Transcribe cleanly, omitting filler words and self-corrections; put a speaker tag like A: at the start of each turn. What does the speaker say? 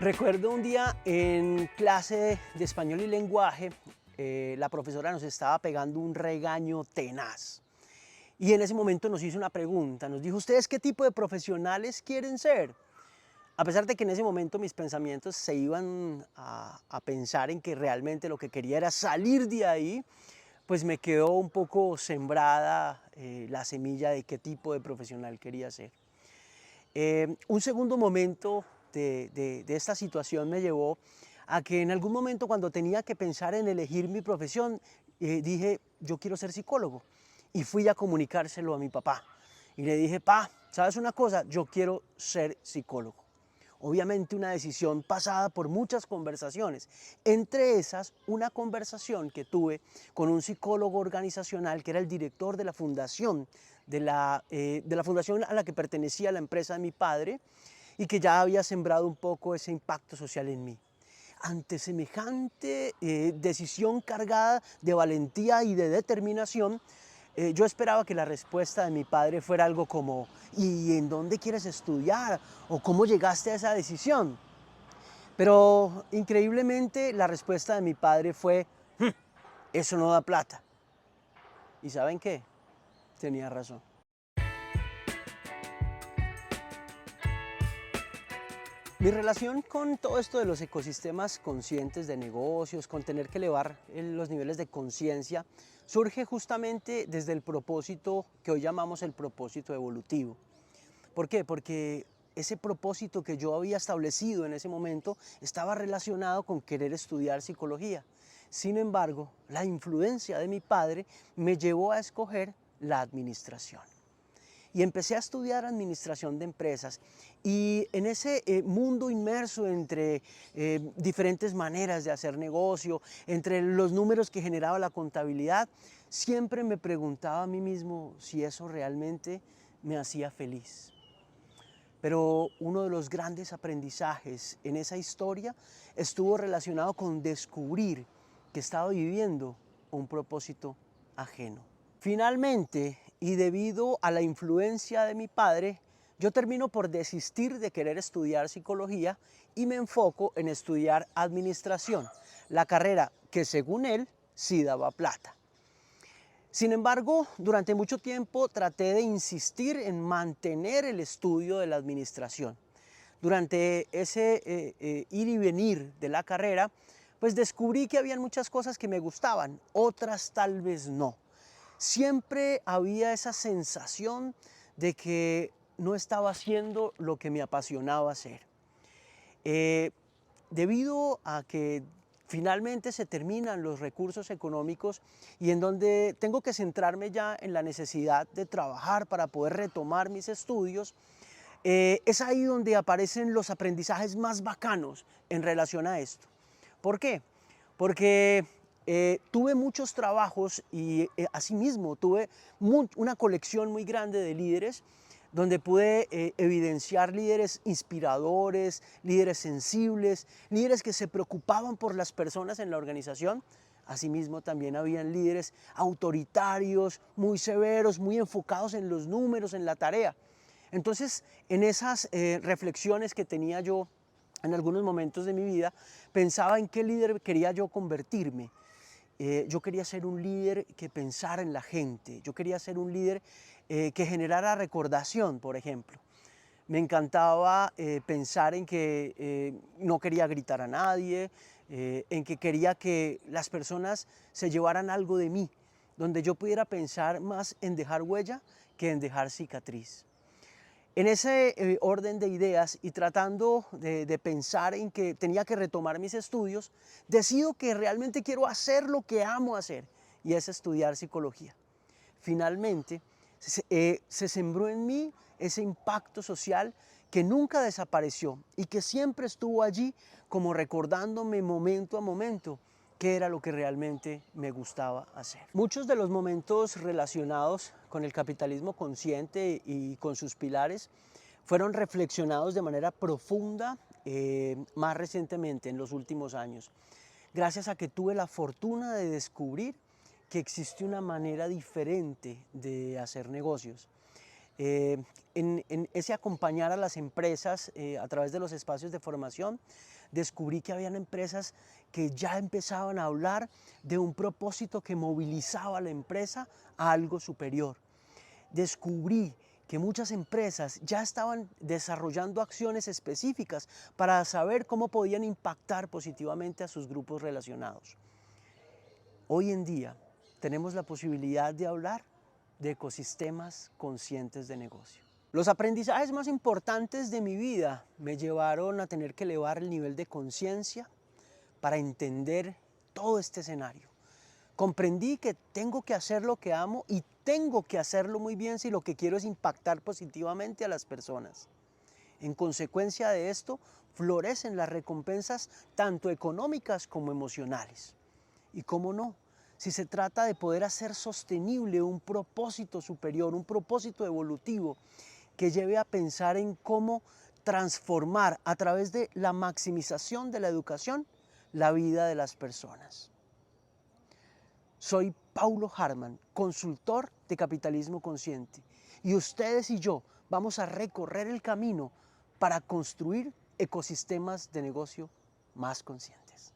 A: Recuerdo un día en clase de español y lenguaje, la profesora nos estaba pegando un regaño tenaz. Y en ese momento nos hizo una pregunta, nos dijo: ¿ustedes qué tipo de profesionales quieren ser? A pesar de que en ese momento mis pensamientos se iban a pensar en que realmente lo que quería era salir de ahí, pues me quedó un poco sembrada la semilla de qué tipo de profesional quería ser. Un segundo momento de esta situación me llevó a que en algún momento, cuando tenía que pensar en elegir mi profesión, dije: yo quiero ser psicólogo. Y fui a comunicárselo a mi papá. Y le dije: pa, ¿sabes una cosa? Yo quiero ser psicólogo. Obviamente una decisión pasada por muchas conversaciones, entre esas una conversación que tuve con un psicólogo organizacional que era el director de la fundación, de la fundación a la que pertenecía la empresa de mi padre, y que ya había sembrado un poco ese impacto social en mí. Ante semejante decisión cargada de valentía y de determinación, yo esperaba que la respuesta de mi padre fuera algo como: ¿y en dónde quieres estudiar? ¿O cómo llegaste a esa decisión? Pero increíblemente la respuesta de mi padre fue: eso no da plata. ¿Y saben qué? Tenía razón. Mi relación con todo esto de los ecosistemas conscientes de negocios, con tener que elevar los niveles de conciencia, surge justamente desde el propósito que hoy llamamos el propósito evolutivo. ¿Por qué? Porque ese propósito que yo había establecido en ese momento estaba relacionado con querer estudiar psicología. Sin embargo, la influencia de mi padre me llevó a escoger la administración. Y empecé a estudiar administración de empresas, y en ese mundo inmerso entre diferentes maneras de hacer negocio, entre los números que generaba la contabilidad, siempre me preguntaba a mí mismo si eso realmente me hacía feliz. Pero uno de los grandes aprendizajes en esa historia estuvo relacionado con descubrir que estaba viviendo un propósito ajeno. Finalmente, y debido a la influencia de mi padre, yo termino por desistir de querer estudiar psicología y me enfoco en estudiar administración, la carrera que, según él, sí daba plata. Sin embargo, durante mucho tiempo traté de insistir en mantener el estudio de la administración. Durante ese ir y venir de la carrera, pues descubrí que había muchas cosas que me gustaban, otras tal vez no. Siempre había esa sensación de que no estaba haciendo lo que me apasionaba hacer. Eh, Debido a que finalmente se terminan los recursos económicos y en donde tengo que centrarme ya en la necesidad de trabajar para poder retomar mis estudios, es ahí donde aparecen los aprendizajes más bacanos en relación a esto. ¿Por qué? Porque tuve muchos trabajos y asimismo tuve una colección muy grande de líderes donde pude evidenciar líderes inspiradores, líderes sensibles, líderes que se preocupaban por las personas en la organización. Asimismo, también habían líderes autoritarios, muy severos, muy enfocados en los números, en la tarea. Entonces, en esas reflexiones que tenía yo en algunos momentos de mi vida, pensaba en qué líder quería yo convertirme. Yo quería ser un líder que pensara en la gente, yo quería ser un líder que generara recordación, por ejemplo. Me encantaba pensar en que no quería gritar a nadie, en que quería que las personas se llevaran algo de mí, donde yo pudiera pensar más en dejar huella que en dejar cicatriz. En ese orden de ideas y tratando de pensar en que tenía que retomar mis estudios, decido que realmente quiero hacer lo que amo hacer, y es estudiar psicología. Finalmente, se sembró en mí ese impacto social que nunca desapareció y que siempre estuvo allí, como recordándome momento a momento qué era lo que realmente me gustaba hacer. Muchos de los momentos relacionados con el capitalismo consciente y con sus pilares fueron reflexionados de manera profunda más recientemente, en los últimos años, gracias a que tuve la fortuna de descubrir que existe una manera diferente de hacer negocios. En ese acompañar a las empresas a través de los espacios de formación, descubrí que habían empresas que ya empezaban a hablar de un propósito que movilizaba a la empresa a algo superior. Descubrí que muchas empresas ya estaban desarrollando acciones específicas para saber cómo podían impactar positivamente a sus grupos relacionados. Hoy en día tenemos la posibilidad de hablar de ecosistemas conscientes de negocio. Los aprendizajes más importantes de mi vida me llevaron a tener que elevar el nivel de conciencia para entender todo este escenario. Comprendí que tengo que hacer lo que amo y tengo que hacerlo muy bien si lo que quiero es impactar positivamente a las personas. En consecuencia de esto, florecen las recompensas tanto económicas como emocionales. Y cómo no, si se trata de poder hacer sostenible un propósito superior, un propósito evolutivo que lleve a pensar en cómo transformar a través de la maximización de la educación la vida de las personas. Soy Paulo Hartmann, consultor de capitalismo consciente, y ustedes y yo vamos a recorrer el camino para construir ecosistemas de negocio más conscientes.